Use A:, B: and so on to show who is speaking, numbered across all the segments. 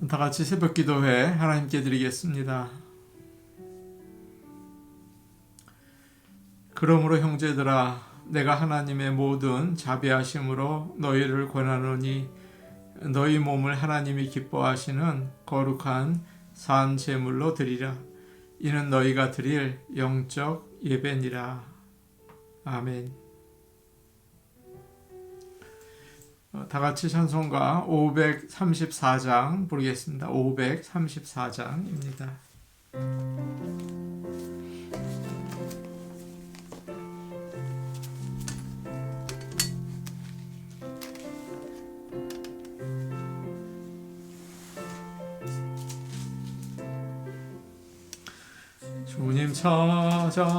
A: 다 같이 새벽 기도회 하나님께 드리겠습니다. 그러므로 형제들아, 내가 하나님의 모든 자비하심으로 너희를 권하노니 너희 몸을 하나님이 기뻐하시는 거룩한 산 제물로 드리라. 이는 너희가 드릴 영적 예배니라. 아멘. 다 같이 찬송가 534장 부르겠습니다. 534장입니다. 주님 찾아오셨네.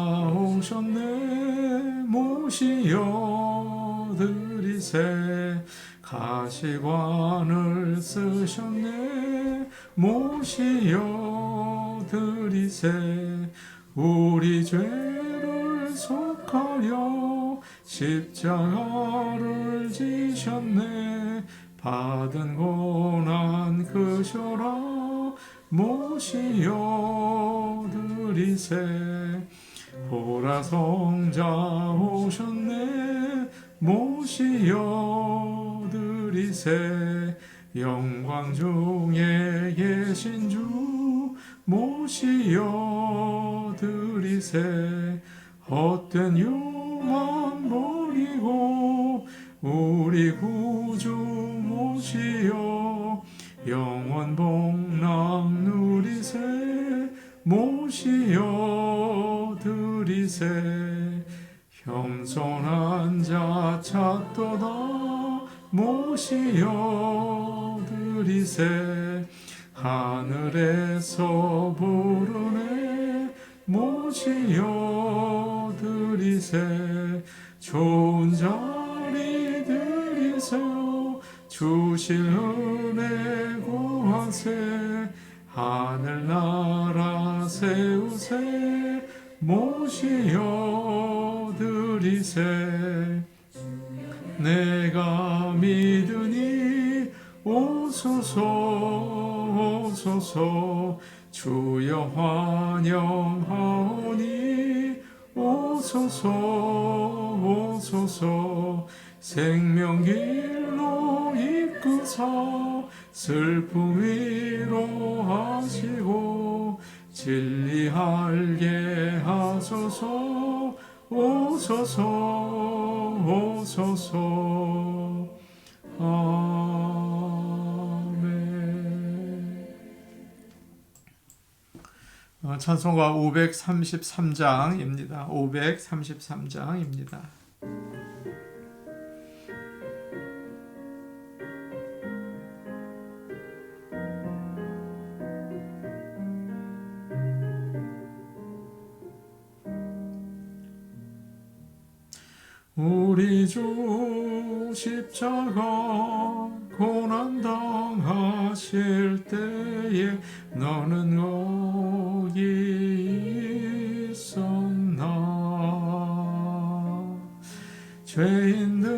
A: 모시어 드리세. 가시관을 쓰셨네. 모시어 드리세. 우리 죄를 속하려 십자가를 지셨네. 받은 고난 그셔라. 모시어 드리세. 보라 성자 오셨네. 모시어 드리세. 영광 중에 계신 주 모시어 드리세. 헛된 유만 버리고 우리 구주 모시어 영원 복락 누리세. 모시어 드리세. 겸손한 자 찾도다. 모시어 드리세. 하늘에서 부르네. 모시어 드리세. 좋은 자리 드리세요. 주실 은혜 구하세. 하늘나라 세우세. 모시어 드리세. 내가 믿으니 오소서 오소서. 주여 환영하오니 오소서 오소서. 생명길로 이끄사 슬픔 위로하시고 진리알게 하소서. 오소서 오소서. 아멘. 찬송가 533장입니다. 533장입니다. 우리 주 십자가 고난당하실 때에 너는 거기 있었나. 죄인들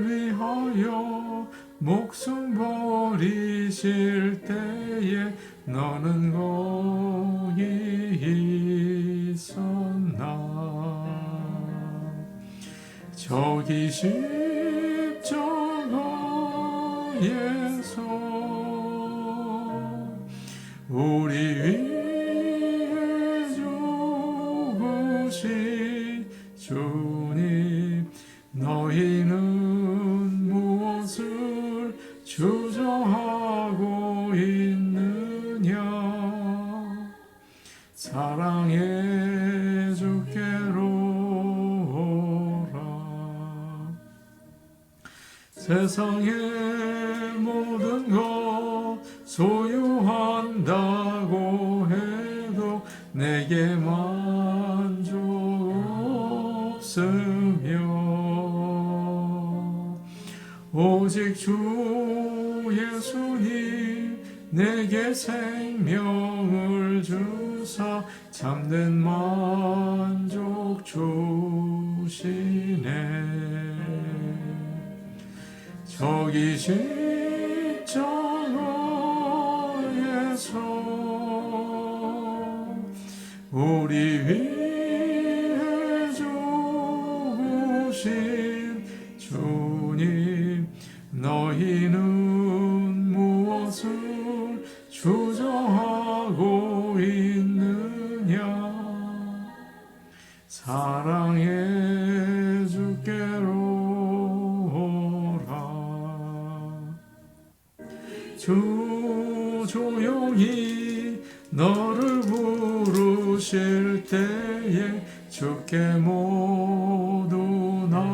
A: 위하여 목숨 버리실 때에 너는 거기 있었나. 저기 십자가에서 우리 위해 죽으신 주님. 너희는 무엇을 주저하고 있느냐. 사랑해 주께로 세상의 모든 것 소유한다고 해도 내게 만족 없으며 오직 주 예수님 내게 생명을 주사 참된 만족 주시네. 저기 십자가에서 우리 위해 죽으신 주님, 너희는 무엇을 주저하고 있느냐? 사랑해 주께로 오라. 주 조용히 너를 부르실 때에 주께 모두 나오라.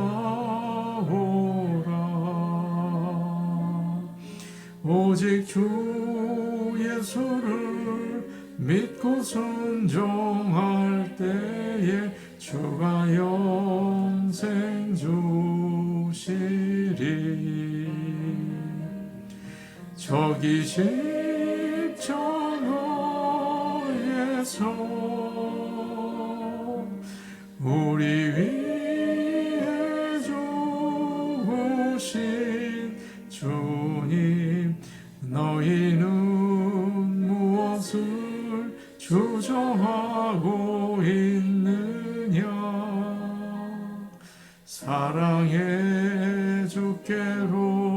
A: 오직 주 예수를 믿고 순종할 때에 주가 영생 주시리. 저기 십자가에서 우리 위해 죽으신 주님, 너희는 무엇을 주저하고 있느냐? 사랑해 주께로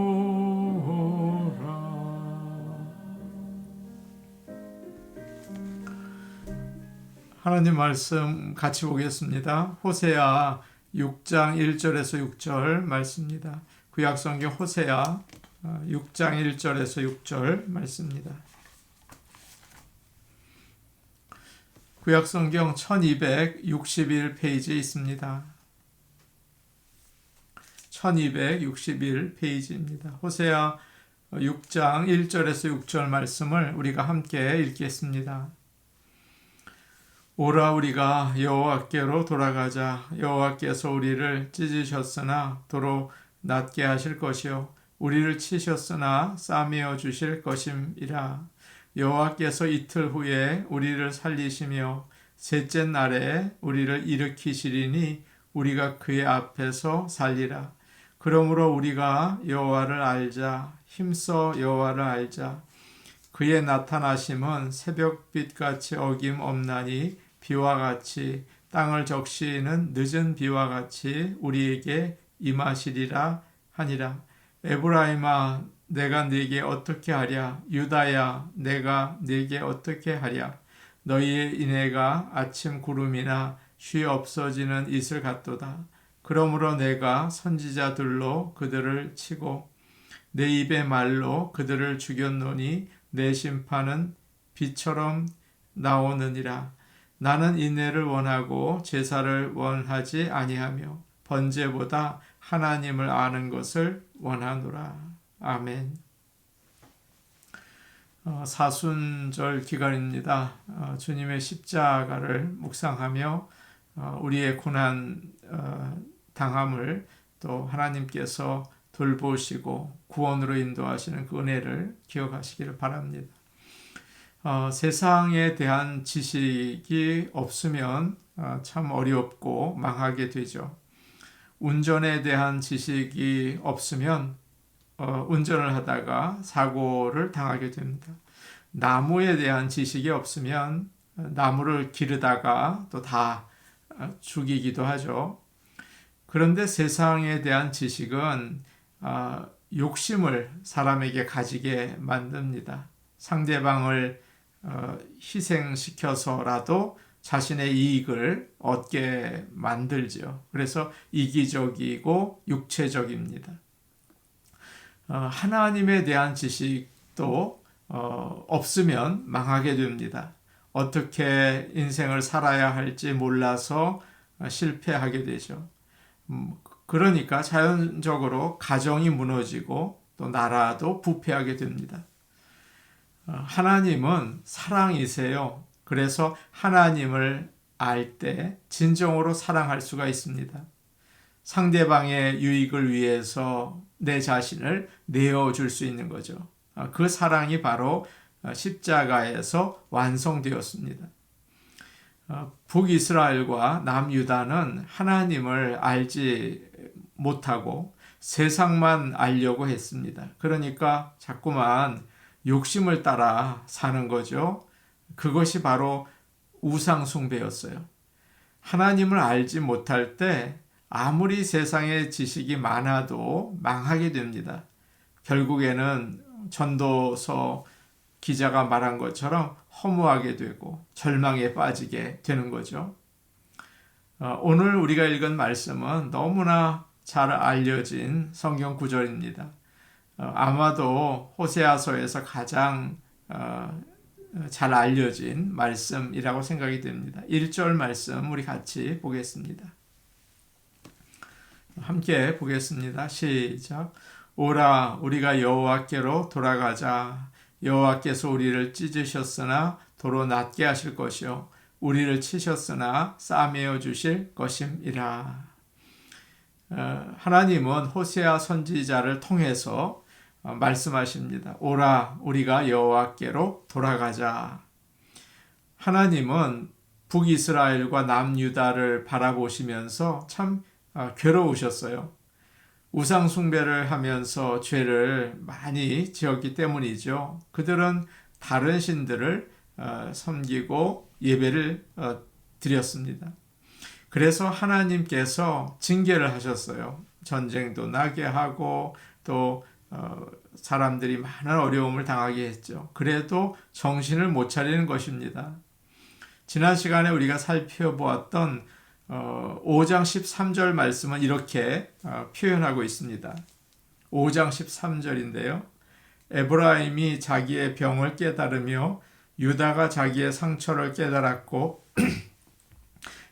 A: 하나님 말씀 같이 보겠습니다. 호세아 6장 1절에서 6절 말씀입니다. 구약성경 호세아 6장 1절에서 6절 말씀입니다. 구약성경 1261페이지에 있습니다. 1261페이지입니다. 호세아 6장 1절에서 6절 말씀을 우리가 함께 읽겠습니다. 오라, 우리가 여호와께로 돌아가자. 여호와께서 우리를 찢으셨으나 도로 낫게 하실 것이요 우리를 치셨으나 싸매어 주실 것임이라. 여호와께서 이틀 후에 우리를 살리시며 셋째 날에 우리를 일으키시리니 우리가 그의 앞에서 살리라. 그러므로 우리가 여호와를 알자. 힘써 여호와를 알자. 그의 나타나심은 새벽빛같이 어김없나니 비와 같이 땅을 적시는 늦은 비와 같이 우리에게 임하시리라 하니라. 에브라임아, 내가 네게 어떻게 하랴? 유다야, 내가 네게 어떻게 하랴? 너희의 인애가 아침 구름이나 쉬 없어지는 이슬 같도다. 그러므로 내가 선지자들로 그들을 치고 내 입의 말로 그들을 죽였노니 내 심판은 비처럼 나오느니라. 나는 인애를 원하고 제사를 원하지 아니하며 번제보다 하나님을 아는 것을 원하노라. 아멘. 사순절 기간입니다. 주님의 십자가를 묵상하며 우리의 고난 당함을 또 하나님께서 돌보시고 구원으로 인도하시는 그 은혜를 기억하시기를 바랍니다. 세상에 대한 지식이 없으면 참 어렵고 망하게 되죠. 운전에 대한 지식이 없으면 운전을 하다가 사고를 당하게 됩니다. 나무에 대한 지식이 없으면 나무를 기르다가 또 다 죽이기도 하죠. 그런데 세상에 대한 지식은 욕심을 사람에게 가지게 만듭니다. 상대방을 희생시켜서라도 자신의 이익을 얻게 만들죠. 그래서 이기적이고 육체적입니다. 하나님에 대한 지식도 없으면 망하게 됩니다. 어떻게 인생을 살아야 할지 몰라서 실패하게 되죠. 그러니까 자연적으로 가정이 무너지고 또 나라도 부패하게 됩니다. 하나님은 사랑이세요. 그래서 하나님을 알 때 진정으로 사랑할 수가 있습니다. 상대방의 유익을 위해서 내 자신을 내어줄 수 있는 거죠. 그 사랑이 바로 십자가에서 완성되었습니다. 북이스라엘과 남유다는 하나님을 알지 못하고 세상만 알려고 했습니다. 그러니까 자꾸만 욕심을 따라 사는 거죠. 그것이 바로 우상 숭배였어요. 하나님을 알지 못할 때 아무리 세상에 지식이 많아도 망하게 됩니다. 결국에는 전도서 기자가 말한 것처럼 허무하게 되고 절망에 빠지게 되는 거죠. 오늘 우리가 읽은 말씀은 너무나 잘 알려진 성경 구절입니다. 아마도 호세아서에서 가장 잘 알려진 말씀이라고 생각이 됩니다. 1절 말씀 우리 같이 보겠습니다. 함께 보겠습니다. 시작. 오라 우리가 여호와께로 돌아가자. 여호와께서 우리를 찢으셨으나 도로 낫게 하실 것이요 우리를 치셨으나 싸매어 주실 것임이라. 하나님은 호세아 선지자를 통해서 말씀하십니다. 오라 우리가 여호와께로 돌아가자. 하나님은 북이스라엘과 남유다를 바라보시면서 참 괴로우셨어요. 우상 숭배를 하면서 죄를 많이 지었기 때문이죠. 그들은 다른 신들을 섬기고 예배를 드렸습니다. 그래서 하나님께서 징계를 하셨어요. 전쟁도 나게 하고 또 사람들이 많은 어려움을 당하게 했죠. 그래도 정신을 못 차리는 것입니다. 지난 시간에 우리가 살펴보았던 5장 13절 말씀은 이렇게 표현하고 있습니다. 5장 13절인데요. 에브라임이 자기의 병을 깨달으며 유다가 자기의 상처를 깨달았고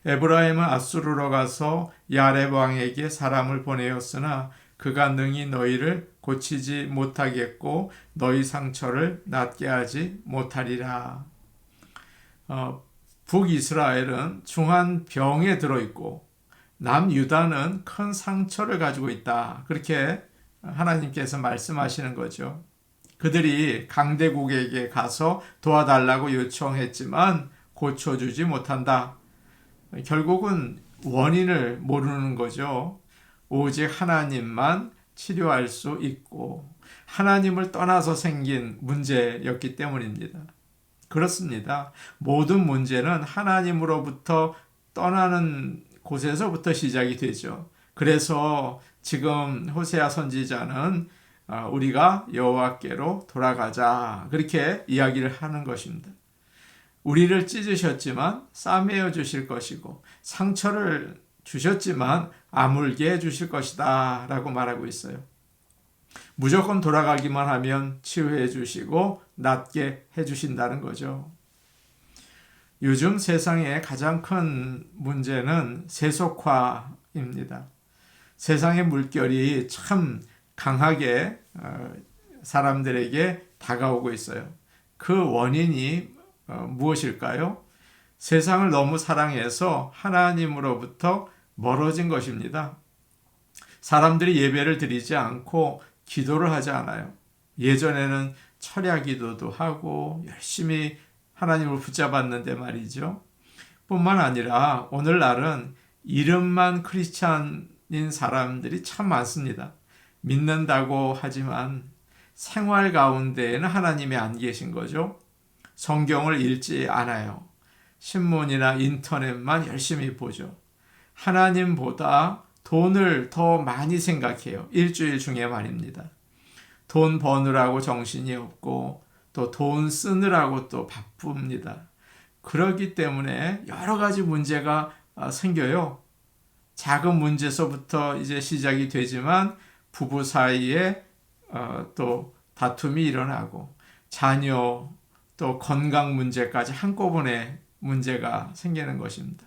A: 에브라임은 앗수르로 가서 야렙 왕에게 사람을 보내었으나 그가 능히 너희를 고치지 못하겠고 너희 상처를 낫게 하지 못하리라. 북이스라엘은 중한 병에 들어있고 남유다는 큰 상처를 가지고 있다. 그렇게 하나님께서 말씀하시는 거죠. 그들이 강대국에게 가서 도와달라고 요청했지만 고쳐주지 못한다. 결국은 원인을 모르는 거죠. 오직 하나님만 치료할 수 있고 하나님을 떠나서 생긴 문제였기 때문입니다. 그렇습니다. 모든 문제는 하나님으로부터 떠나는 곳에서부터 시작이 되죠. 그래서 지금 호세아 선지자는 우리가 여호와께로 돌아가자 그렇게 이야기를 하는 것입니다. 우리를 찢으셨지만 싸매어 주실 것이고 상처를 주셨지만 아물게 해주실 것이다 라고 말하고 있어요. 무조건 돌아가기만 하면 치유해 주시고 낫게 해주신다는 거죠. 요즘 세상의 가장 큰 문제는 세속화입니다. 세상의 물결이 참 강하게 사람들에게 다가오고 있어요. 그 원인이 무엇일까요? 세상을 너무 사랑해서 하나님으로부터 멀어진 것입니다. 사람들이 예배를 드리지 않고 기도를 하지 않아요. 예전에는 철야 기도도 하고 열심히 하나님을 붙잡았는데 말이죠. 뿐만 아니라 오늘날은 이름만 크리스찬인 사람들이 참 많습니다. 믿는다고 하지만 생활 가운데에는 하나님이 안 계신 거죠. 성경을 읽지 않아요. 신문이나 인터넷만 열심히 보죠. 하나님보다 돈을 더 많이 생각해요. 일주일 중에 말입니다. 돈 버느라고 정신이 없고 또 돈 쓰느라고 또 바쁩니다. 그렇기 때문에 여러 가지 문제가 생겨요. 작은 문제서부터 이제 시작이 되지만 부부 사이에 또 다툼이 일어나고 자녀 또 건강 문제까지 한꺼번에 문제가 생기는 것입니다.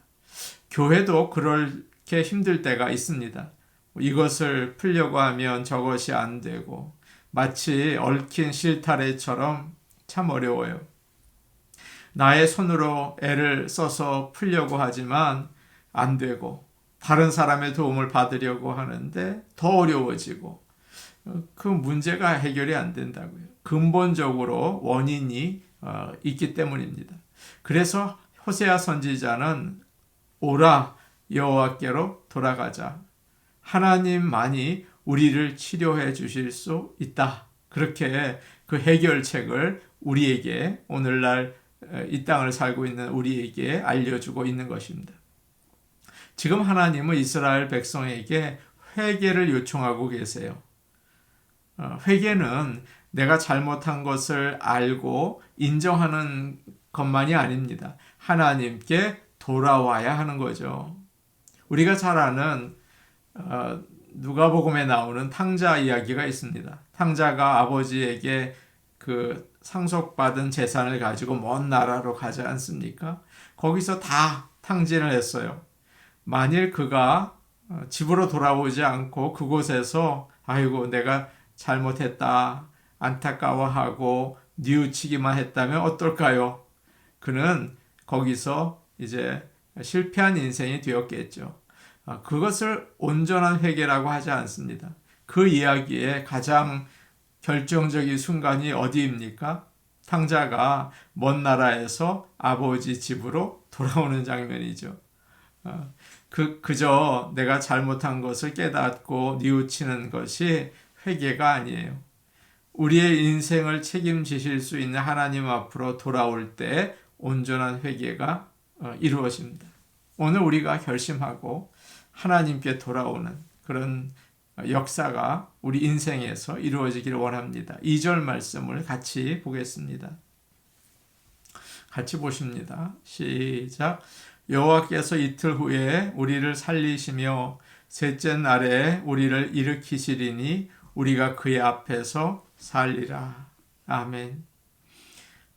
A: 교회도 그렇게 힘들 때가 있습니다. 이것을 풀려고 하면 저것이 안 되고 마치 얽힌 실타래처럼 참 어려워요. 나의 손으로 애를 써서 풀려고 하지만 안 되고 다른 사람의 도움을 받으려고 하는데 더 어려워지고 그 문제가 해결이 안 된다고요. 근본적으로 원인이 있기 때문입니다. 그래서 호세아 선지자는 오라 여호와께로 돌아가자. 하나님만이 우리를 치료해 주실 수 있다. 그렇게 그 해결책을 우리에게 오늘날 이 땅을 살고 있는 우리에게 알려주고 있는 것입니다. 지금 하나님은 이스라엘 백성에게 회개를 요청하고 계세요. 회개는 내가 잘못한 것을 알고 인정하는 것만이 아닙니다. 하나님께 돌아와야 하는 거죠. 우리가 잘 아는 누가복음에 나오는 탕자 이야기가 있습니다. 탕자가 아버지에게 그 상속받은 재산을 가지고 먼 나라로 가지 않습니까? 거기서 다 탕진을 했어요. 만일 그가 집으로 돌아오지 않고 그곳에서 아이고 내가 잘못했다 안타까워하고 뉘우치기만 했다면 어떨까요? 그는 거기서 이제 실패한 인생이 되었겠죠. 그것을 온전한 회개라고 하지 않습니다. 그 이야기의 가장 결정적인 순간이 어디입니까? 탕자가 먼 나라에서 아버지 집으로 돌아오는 장면이죠. 그저 내가 잘못한 것을 깨닫고 뉘우치는 것이 회개가 아니에요. 우리의 인생을 책임지실 수 있는 하나님 앞으로 돌아올 때 온전한 회개가 이루어집니다. 오늘 우리가 결심하고 하나님께 돌아오는 그런 역사가 우리 인생에서 이루어지기를 원합니다. 2절 말씀을 같이 보겠습니다. 같이 보십니다. 시작. 여호와께서 이틀 후에 우리를 살리시며 셋째 날에 우리를 일으키시리니 우리가 그의 앞에서 살리라. 아멘.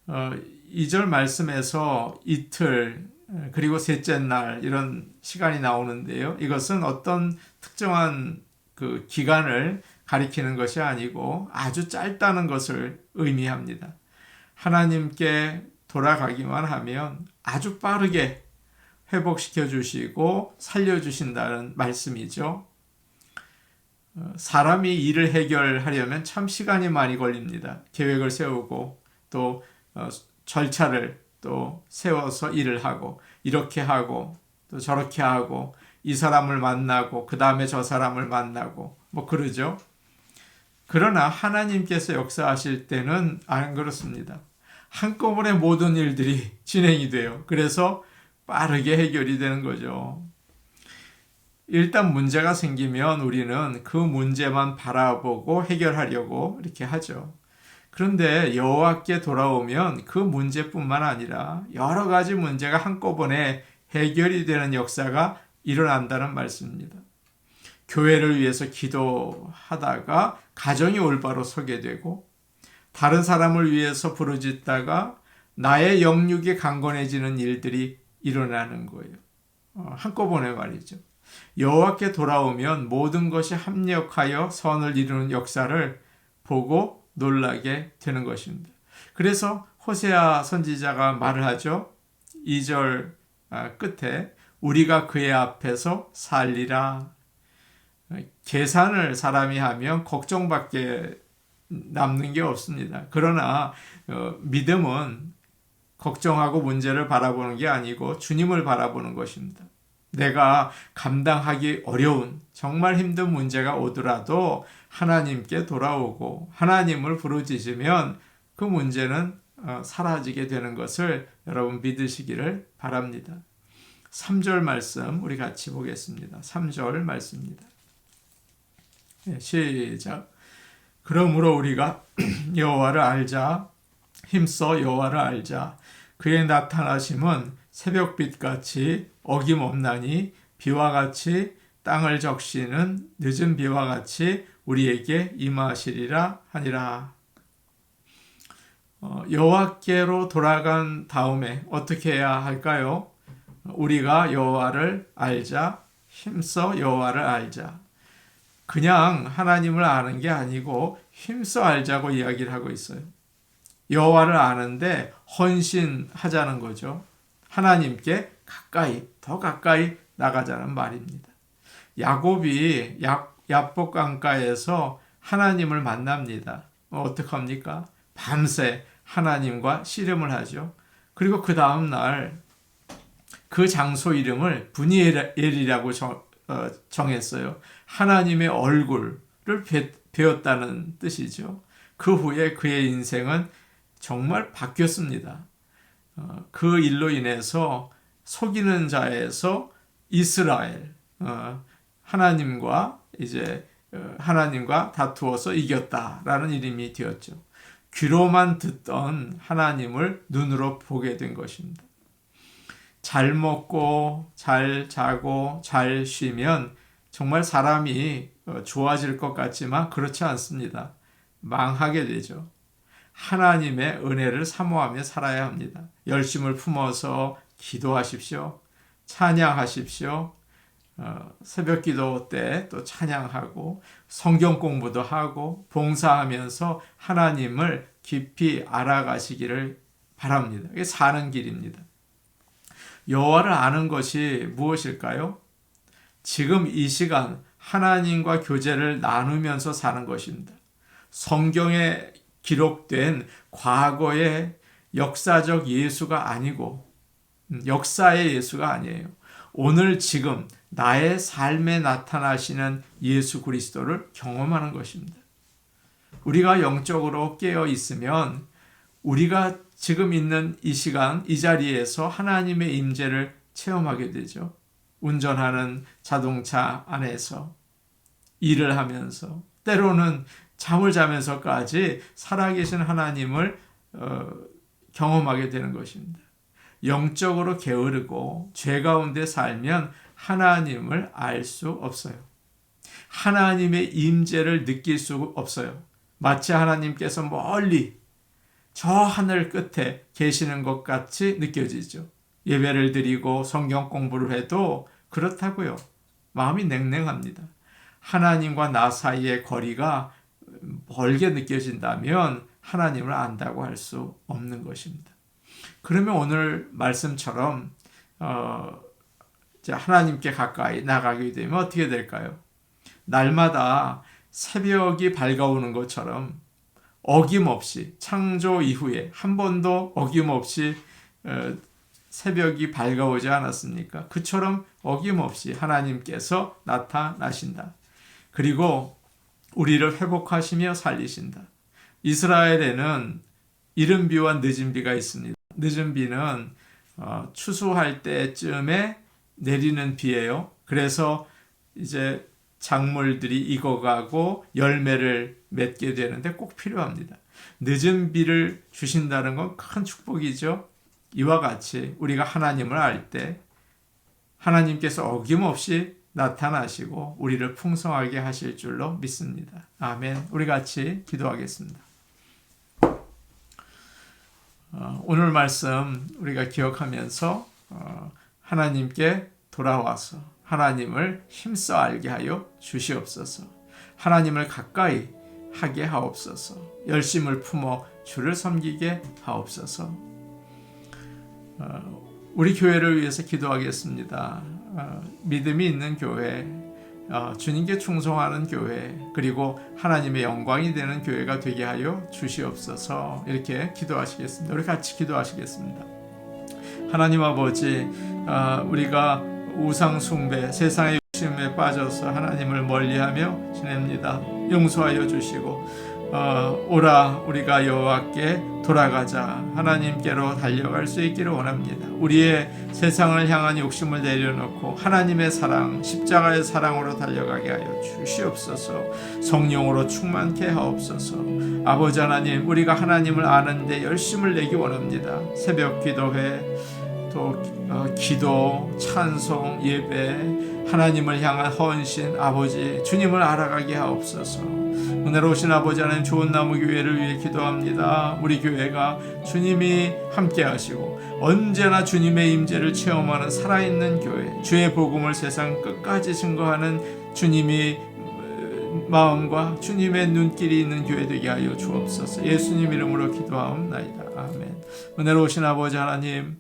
A: 2절 말씀에서 이틀 그리고 셋째 날 이런 시간이 나오는데요. 이것은 어떤 특정한 그 기간을 가리키는 것이 아니고 아주 짧다는 것을 의미합니다. 하나님께 돌아가기만 하면 아주 빠르게 회복시켜 주시고 살려 주신다는 말씀이죠. 사람이 일을 해결하려면 참 시간이 많이 걸립니다. 계획을 세우고 또 절차를 또 세워서 일을 하고 이렇게 하고 또 저렇게 하고 이 사람을 만나고 그 다음에 저 사람을 만나고 뭐 그러죠. 그러나 하나님께서 역사하실 때는 안 그렇습니다. 한꺼번에 모든 일들이 진행이 돼요. 그래서 빠르게 해결이 되는 거죠. 일단 문제가 생기면 우리는 그 문제만 바라보고 해결하려고 이렇게 하죠. 그런데 여호와께 돌아오면 그 문제뿐만 아니라 여러 가지 문제가 한꺼번에 해결이 되는 역사가 일어난다는 말씀입니다. 교회를 위해서 기도하다가 가정이 올바로 서게 되고 다른 사람을 위해서 부르짖다가 나의 영육이 강건해지는 일들이 일어나는 거예요. 한꺼번에 말이죠. 여호와께 돌아오면 모든 것이 합력하여 선을 이루는 역사를 보고 놀라게 되는 것입니다. 그래서 호세아 선지자가 말을 하죠. 2절 끝에 우리가 그의 앞에서 살리라. 계산을 사람이 하면 걱정밖에 남는 게 없습니다. 그러나 믿음은 걱정하고 문제를 바라보는 게 아니고 주님을 바라보는 것입니다. 내가 감당하기 어려운 정말 힘든 문제가 오더라도 하나님께 돌아오고 하나님을 부르짖으면 그 문제는 사라지게 되는 것을 여러분 믿으시기를 바랍니다. 3절 말씀 우리 같이 보겠습니다. 3절 말씀입니다. 시작. 그러므로 우리가 여호와를 알자. 힘써 여호와를 알자. 그의 나타나심은 새벽빛같이 어김없나니 비와 같이 땅을 적시는 늦은 비와 같이 우리에게 임하시리라 하니라. 여호와께로 돌아간 다음에 어떻게 해야 할까요? 우리가 여호와를 알자. 힘써 여호와를 알자. 그냥 하나님을 아는 게 아니고 힘써 알자고 이야기를 하고 있어요. 여호와를 아는데 헌신하자는 거죠. 하나님께 가까이, 더 가까이 나가자는 말입니다. 야곱이 야복 강가에서 하나님을 만납니다. 어떻게 합니까? 밤새 하나님과 씨름을 하죠. 그리고 그 다음 날 그 장소 이름을 브니엘이라고 정했어요. 하나님의 얼굴을 배웠다는 뜻이죠. 그 후에 그의 인생은 정말 바뀌었습니다. 그 일로 인해서 속이는 자에서 이스라엘, 하나님과 하나님과 다투어서 이겼다라는 이름이 되었죠. 귀로만 듣던 하나님을 눈으로 보게 된 것입니다. 잘 먹고 잘 자고 잘 쉬면 정말 사람이 좋아질 것 같지만 그렇지 않습니다. 망하게 되죠. 하나님의 은혜를 사모하며 살아야 합니다. 열심을 품어서 기도하십시오. 찬양하십시오. 새벽 기도 때 또 찬양하고 성경 공부도 하고 봉사하면서 하나님을 깊이 알아가시기를 바랍니다. 이게 사는 길입니다. 여호와를 아는 것이 무엇일까요? 지금 이 시간 하나님과 교제를 나누면서 사는 것입니다. 성경에 기록된 과거의 역사적 예수가 아니고 역사의 예수가 아니에요. 오늘 지금 나의 삶에 나타나시는 예수 그리스도를 경험하는 것입니다. 우리가 영적으로 깨어 있으면 우리가 지금 있는 이 시간, 이 자리에서 하나님의 임재를 체험하게 되죠. 운전하는 자동차 안에서, 일을 하면서, 때로는 잠을 자면서까지 살아계신 하나님을 경험하게 되는 것입니다. 영적으로 게으르고 죄 가운데 살면 하나님을 알 수 없어요. 하나님의 임재를 느낄 수 없어요. 마치 하나님께서 멀리 저 하늘 끝에 계시는 것 같이 느껴지죠. 예배를 드리고 성경 공부를 해도 그렇다고요. 마음이 냉랭합니다. 하나님과 나 사이의 거리가 멀게 느껴진다면 하나님을 안다고 할 수 없는 것입니다. 그러면 오늘 말씀처럼 하나님께 가까이 나가게 되면 어떻게 될까요? 날마다 새벽이 밝아오는 것처럼 어김없이 창조 이후에 한 번도 어김없이 새벽이 밝아오지 않았습니까? 그처럼 어김없이 하나님께서 나타나신다. 그리고 우리를 회복하시며 살리신다. 이스라엘에는 이른 비와 늦은 비가 있습니다. 늦은 비는 추수할 때쯤에 내리는 비예요. 그래서 이제 작물들이 익어가고 열매를 맺게 되는데 꼭 필요합니다. 늦은 비를 주신다는 건 큰 축복이죠. 이와 같이 우리가 하나님을 알 때 하나님께서 어김없이 나타나시고 우리를 풍성하게 하실 줄로 믿습니다. 아멘. 우리 같이 기도하겠습니다. 오늘 말씀 우리가 기억하면서 하나님께 돌아와서 하나님을 힘써 알게 하여 주시옵소서. 하나님을 가까이 하게 하옵소서. 열심을 품어 주를 섬기게 하옵소서. 우리 교회를 위해서 기도하겠습니다. 믿음이 있는 교회, 주님께 충성하는 교회, 그리고 하나님의 영광이 되는 교회가 되게 하여 주시옵소서. 이렇게 기도하시겠습니다. 우리 같이 기도하시겠습니다. 하나님 아버지, 우리가 우상 숭배, 세상의 욕심에 빠져서 하나님을 멀리하며 지냅니다. 용서하여 주시고 오라 우리가 여호와께 돌아가자 하나님께로 달려갈 수 있기를 원합니다. 우리의 세상을 향한 욕심을 내려놓고 하나님의 사랑, 십자가의 사랑으로 달려가게 하여 주시옵소서. 성령으로 충만케 하옵소서. 아버지 하나님, 우리가 하나님을 아는데 열심을 내기 원합니다. 새벽 기도회, 또 기도, 찬송, 예배, 하나님을 향한 헌신, 아버지 주님을 알아가게 하옵소서. 은혜로우신 아버지 하나님, 좋은 나무 교회를 위해 기도합니다. 우리 교회가 주님이 함께 하시고 언제나 주님의 임재를 체험하는 살아있는 교회, 주의 복음을 세상 끝까지 증거하는 주님이 마음과 주님의 눈길이 있는 교회 되게 하여 주옵소서. 예수님 이름으로 기도하옵나이다. 아멘. 은혜로우신 아버지 하나님,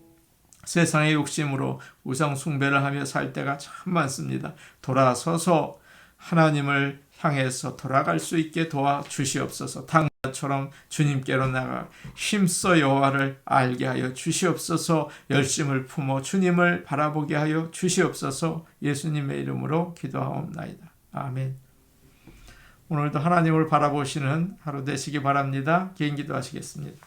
A: 세상의 욕심으로 우상 숭배를 하며 살 때가 참 많습니다. 돌아서서 하나님을 향해서 돌아갈 수 있게 도와주시옵소서. 당나처럼 주님께로 나가 힘써 여호와를 알게 하여 주시옵소서. 열심을 품어 주님을 바라보게 하여 주시옵소서. 예수님의 이름으로 기도하옵나이다. 아멘. 오늘도 하나님을 바라보시는 하루 되시기 바랍니다. 개인 기도하시겠습니다.